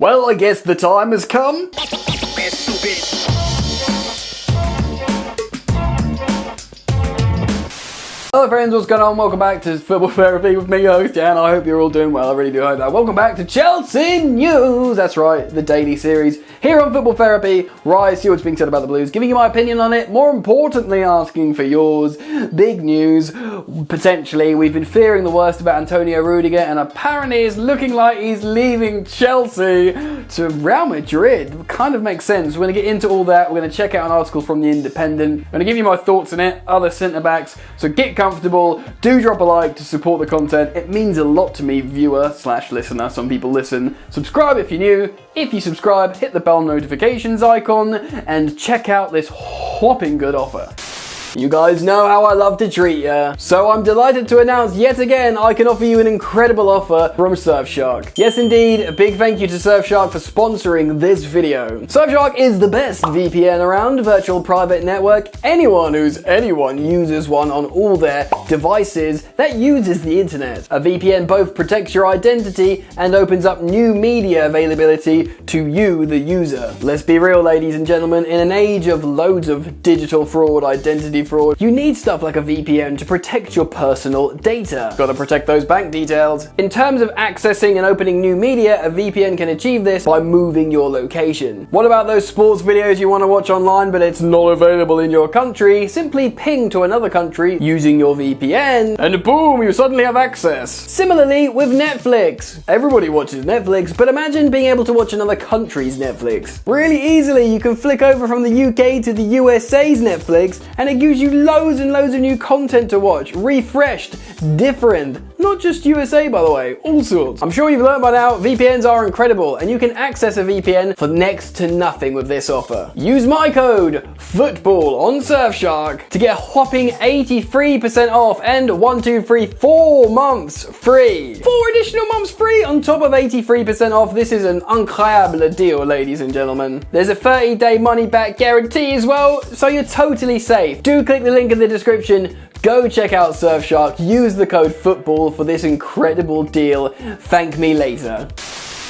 Well, I guess the time has come. Hello friends, what's going on? Welcome back to Football Therapy with me, your host Jan. I hope you're all doing well. I really do hope that. Welcome back to Chelsea News. That's right, the daily series here on Football Therapy, where I see what's being said about the Blues, giving you my opinion on it, more importantly asking for yours. Big news, potentially. We've been fearing the worst about Antonio Rudiger, and apparently it's looking like he's leaving Chelsea to Real Madrid. Kind of makes sense. We're going to get into all that. We're going to check out an article from The Independent. I'm going to give you my thoughts on it, other centre-backs, so get comfortable. Do drop a like to support the content. It means a lot to me, viewer/listener. Some people listen. Subscribe if you're new. If you subscribe, hit the bell notifications icon and check out this whopping good offer. You guys know how I love to treat ya, so I'm delighted to announce yet again I can offer you an incredible offer from Surfshark. Yes indeed, a big thank you to Surfshark for sponsoring this video. Surfshark is the best VPN around, virtual private network. Anyone uses one on all their devices that uses the internet. A VPN both protects your identity and opens up new media availability to you, the user. Let's be real, ladies and gentlemen, in an age of loads of digital fraud, identity fraud, you need stuff like a VPN to protect your personal data. Gotta protect those bank details. In terms of accessing and opening new media, a VPN can achieve this by moving your location. What about those sports videos you want to watch online but it's not available in your country? Simply ping to another country using your VPN and boom, you suddenly have access. Similarly with Netflix. Everybody watches Netflix, but imagine being able to watch another country's Netflix. Really easily, you can flick over from the UK to the USA's Netflix and it gives you loads and loads of new content to watch, refreshed, different. Not just USA, by the way, all sorts. I'm sure you've learned by now, VPNs are incredible, and you can access a VPN for next to nothing with this offer. Use my code FOOTBALL on Surfshark to get a whopping 83% off and 4 months free. 4 additional months free on top of 83% off. This is an incredible deal, ladies and gentlemen. There's a 30-day money-back guarantee as well, so you're totally safe. Do click the link in the description. Go check out Surfshark. Use the code FOOTBALL for this incredible deal. Thank me later.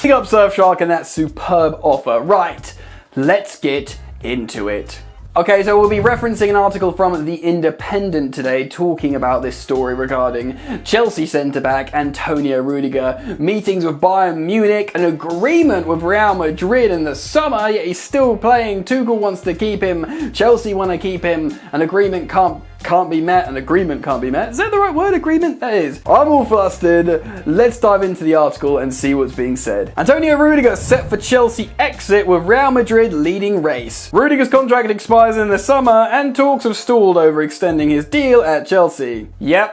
Pick up Surfshark and that superb offer. Right, let's get into it. Okay, so we'll be referencing an article from The Independent today talking about this story regarding Chelsea centre-back Antonio Rudiger, meetings with Bayern Munich, an agreement with Real Madrid in the summer, yet he's still playing. Tuchel wants to keep him, Chelsea want to keep him, an agreement can't be met, an agreement can't be met. Is that the right word, agreement? That is. I'm all flustered. Let's dive into the article and see what's being said. Antonio Rudiger set for Chelsea exit with Real Madrid leading race. Rudiger's contract expires in the summer and talks have stalled over extending his deal at Chelsea. Yeah.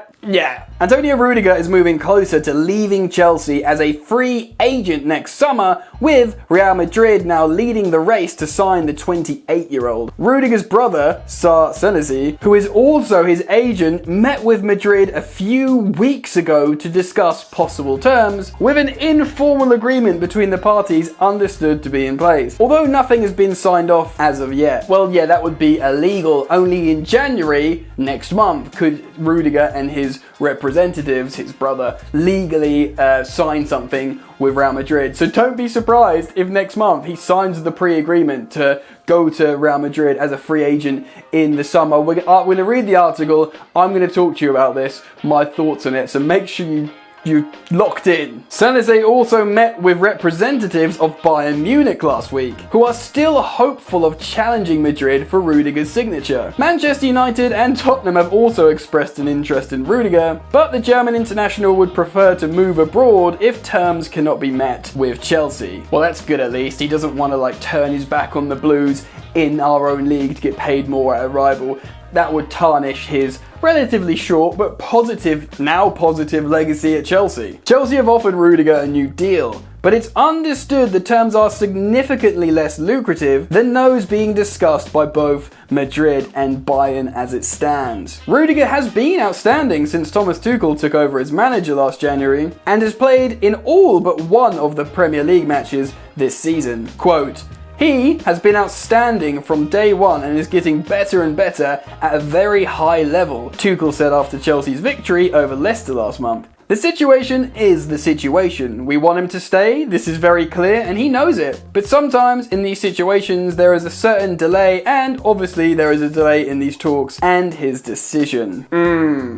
Antonio Rudiger is moving closer to leaving Chelsea as a free agent next summer, with Real Madrid now leading the race to sign the 28-year-old. Rudiger's brother, Senesi, who is also his agent, met with Madrid a few weeks ago to discuss possible terms, with an informal agreement between the parties understood to be in place. Although nothing has been signed off as of yet. Well, yeah, that would be illegal. Only in January, next month, could Rudiger and his representatives, his brother, legally sign something with Real Madrid. So don't be surprised if next month he signs the pre-agreement to go to Real Madrid as a free agent in the summer. We're going to read the article. I'm going to talk to you about this, my thoughts on it. So make sure you locked in. Senesi also met with representatives of Bayern Munich last week, who are still hopeful of challenging Madrid for Rudiger's signature. Manchester United and Tottenham have also expressed an interest in Rudiger, but the German international would prefer to move abroad if terms cannot be met with Chelsea. Well, that's good at least. He doesn't want to turn his back on the Blues in our own league to get paid more at a rival. That would tarnish his relatively short but positive legacy at Chelsea. Chelsea have offered Rudiger a new deal, but it's understood the terms are significantly less lucrative than those being discussed by both Madrid and Bayern as it stands. Rudiger has been outstanding since Thomas Tuchel took over as manager last January and has played in all but one of the Premier League matches this season. Quote, "He has been outstanding from day one and is getting better and better at a very high level," Tuchel said after Chelsea's victory over Leicester last month. The situation is the situation. We want him to stay, this is very clear, and he knows it. But sometimes in these situations there is a certain delay, and obviously there is a delay in these talks and his decision.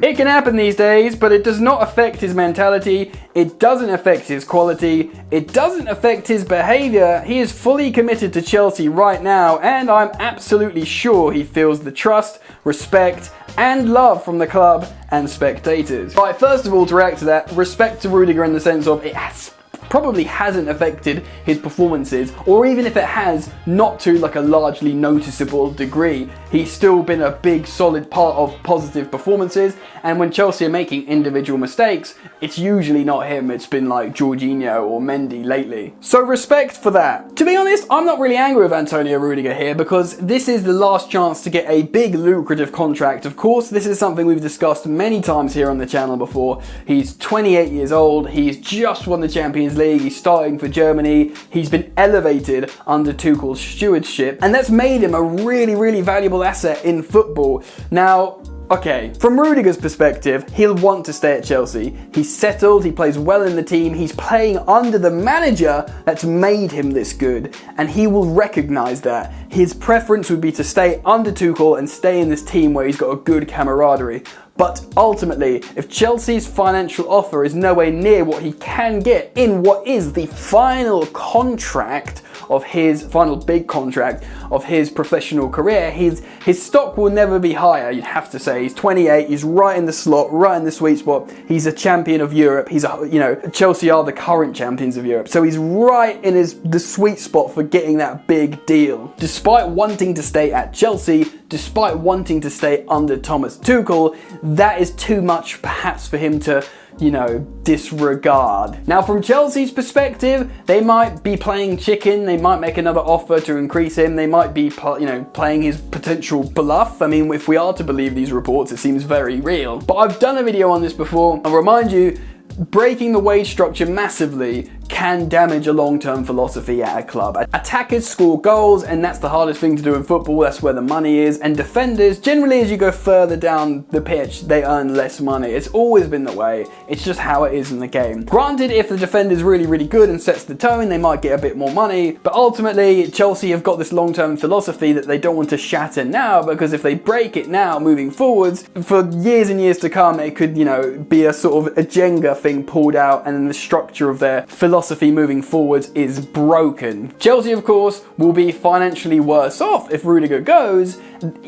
It can happen these days, but it does not affect his mentality, it doesn't affect his quality, it doesn't affect his behaviour. He is fully committed to Chelsea right now, and I'm absolutely sure he feels the trust, respect, and love from the club and spectators. Right, first of all, to react to that, respect to Rudiger in the sense of probably hasn't affected his performances, or even if it has, not to like a largely noticeable degree. He's still been a big solid part of positive performances, and when Chelsea are making individual mistakes, it's usually not him, it's been like Jorginho or Mendy lately. So respect for that. To be honest, I'm not really angry with Antonio Rudiger here, because this is the last chance to get a big lucrative contract. Of course, this is something we've discussed many times here on the channel before. He's 28 years old, he's just won the Champions League, he's starting for Germany, he's been elevated under Tuchel's stewardship, and that's made him a really valuable asset in football. Now, okay, from Rudiger's perspective, he'll want to stay at Chelsea. He's settled, he plays well in the team, he's playing under the manager that's made him this good, and he will recognise that. His preference would be to stay under Tuchel and stay in this team where he's got a good camaraderie. But ultimately, if Chelsea's financial offer is nowhere near what he can get in what is the final contract of his final big contract of his professional career, his stock will never be higher, you'd have to say. He's 28, he's right in the slot, right in the sweet spot. He's a champion of Europe. He's Chelsea are the current champions of Europe. So he's right in the sweet spot for getting that big deal. Despite wanting to stay at Chelsea, despite wanting to stay under Thomas Tuchel, that is too much perhaps for him to disregard. Now, from Chelsea's perspective, they might be playing chicken, they might make another offer to increase him, they might be playing his potential bluff. I mean, if we are to believe these reports, it seems very real. But I've done a video on this before. I'll remind you, breaking the wage structure massively can damage a long-term philosophy at a club. Attackers score goals, and that's the hardest thing to do in football, that's where the money is, and defenders, generally as you go further down the pitch, they earn less money. It's always been the way, it's just how it is in the game. Granted, if the defender's really good and sets the tone, they might get a bit more money, but ultimately, Chelsea have got this long-term philosophy that they don't want to shatter now, because if they break it now, moving forwards, for years and years to come, it could, be a sort of a Jenga thing pulled out, and then the structure of their philosophy moving forwards is broken. Chelsea, of course, will be financially worse off if Rudiger goes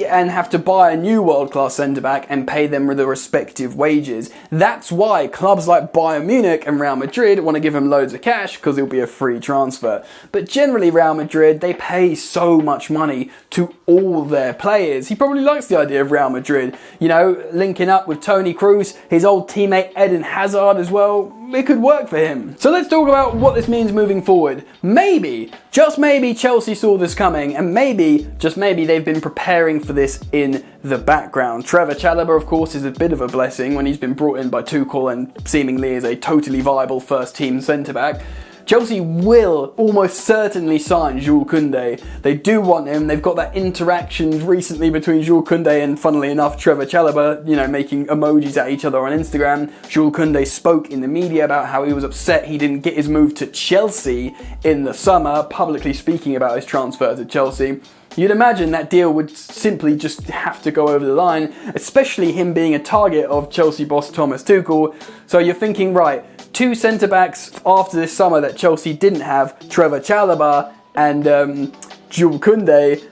and have to buy a new world-class centre-back and pay them the respective wages. That's why clubs like Bayern Munich and Real Madrid want to give him loads of cash, because it'll be a free transfer. But generally, Real Madrid, they pay so much money to all their players. He probably likes the idea of Real Madrid, linking up with Toni Kroos, his old teammate Eden Hazard as well. It could work for him. So let's talk about what this means moving forward. Maybe, just maybe, Chelsea saw this coming, and maybe, just maybe, they've been preparing for this in the background. Trevor Chalobah, of course, is a bit of a blessing when he's been brought in by Tuchel and seemingly is a totally viable first-team centre-back. Chelsea will almost certainly sign Jules Kounde. They do want him. They've got that interaction recently between Jules Kounde and, funnily enough, Trevor Chalobah, making emojis at each other on Instagram. Jules Kounde spoke in the media about how he was upset he didn't get his move to Chelsea in the summer, publicly speaking about his transfer to Chelsea. You'd imagine that deal would simply just have to go over the line, especially him being a target of Chelsea boss Thomas Tuchel. So you're thinking, right, two centre-backs after this summer that Chelsea didn't have, Trevor Chalobah and Jules Kounde,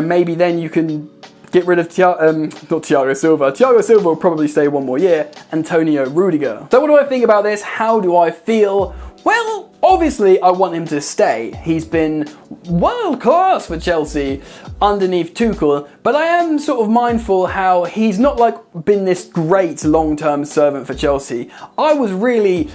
maybe then you can get rid of Thiago Silva. Thiago Silva will probably stay one more year. Antonio Rudiger. So what do I think about this? How do I feel? Well, obviously I want him to stay. He's been world class for Chelsea underneath Tuchel, but I am sort of mindful how he's not been this great long-term servant for Chelsea. I was really,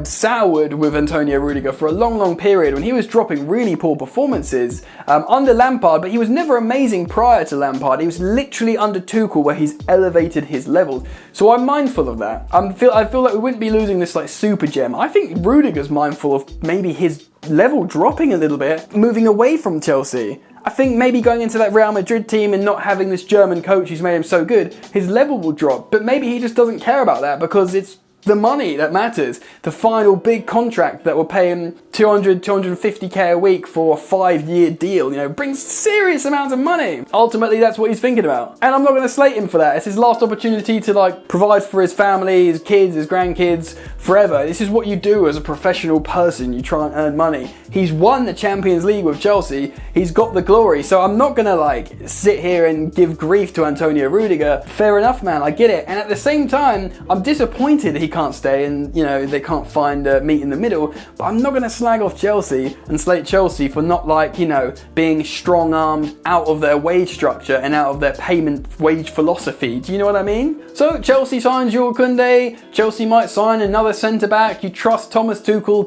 soured with Antonio Rudiger for a long period when he was dropping really poor performances under Lampard, but he was never amazing prior to Lampard. He was literally under Tuchel where he's elevated his levels. So I'm mindful of that. I feel like we wouldn't be losing this super gem. I think Rudiger's mindful of maybe his level dropping a little bit, moving away from Chelsea. I think maybe going into that Real Madrid team and not having this German coach who's made him so good, his level will drop. But maybe he just doesn't care about that because it's the money that matters. The final big contract that will pay him 250k a week for a 5-year deal, you know, brings serious amounts of money. Ultimately, that's what he's thinking about. And I'm not going to slate him for that. It's his last opportunity to like provide for his family, his kids, his grandkids forever. This is what you do as a professional person. You try and earn money. He's won the Champions League with Chelsea. He's got the glory. So I'm not going to like sit here and give grief to Antonio Rudiger. Fair enough, man. I get it. And at the same time, I'm disappointed that he can't stay and, you know, they can't find a meet in the middle. But I'm not going to slag off Chelsea and slate Chelsea for not like, you know, being strong-armed out of their wage structure and out of their payment wage philosophy. Do you know what I mean? So Chelsea signs Jules Kounde. Chelsea might sign another centre-back. You trust Thomas Tuchel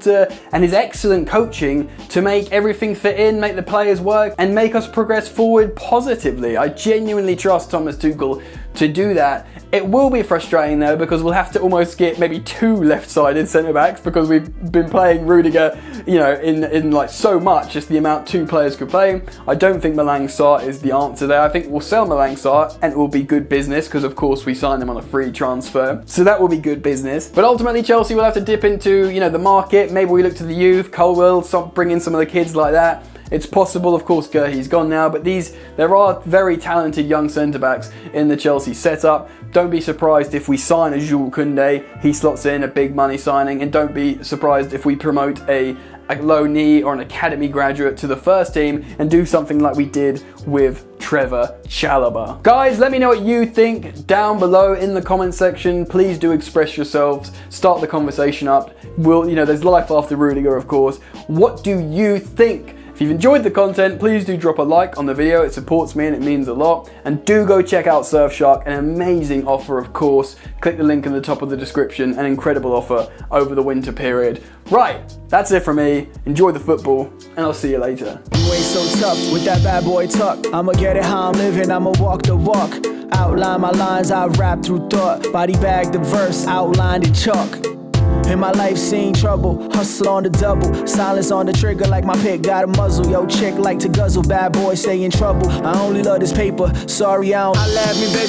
and his excellent coaching to make everything fit in, make the players work, and make us progress forward positively. I genuinely trust Thomas Tuchel to do that. It will be frustrating though, because we'll have to almost get maybe 2 left-sided centre-backs, because we've been playing Rudiger, you know, in like so much, just the amount 2 players could play. I don't think Malang Sarr is the answer there. I think we'll sell Malang Sarr and it will be good business, because of course we signed him on a free transfer. So that will be good business. But ultimately Chelsea will have to dip into, you know, the market. Maybe we look to the youth, Colwell, stop bringing some of the kids like that. It's possible, of course, Gurhi's gone now, but there are very talented young centre-backs in the Chelsea setup. Don't be surprised if we sign a Jules Kounde, he slots in a big money signing, and don't be surprised if we promote a loanee or an academy graduate to the first team and do something like we did with Trevor Chalobah. Guys, let me know what you think down below in the comment section. Please do express yourselves, start the conversation up. There's life after Rudiger, of course. What do you think? If you've enjoyed the content, please do drop a like on the video. It supports me and it means a lot. And do go check out Surfshark, an amazing offer, of course. Click the link in the top of the description, an incredible offer over the winter period. Right, that's it from me. Enjoy the football, and I'll see you later. You ain't so tough with that bad boy tuck. I'ma get it how I'm living, I'ma walk the walk. Outline my lines, I rap through thought. Body bag the verse, outlined in chalk. In my life seen trouble, hustle on the double, silence on the trigger like my pick got a muzzle. Yo, chick like to guzzle, bad boy stay in trouble. I only love this paper, sorry I don't. I laugh me, baby.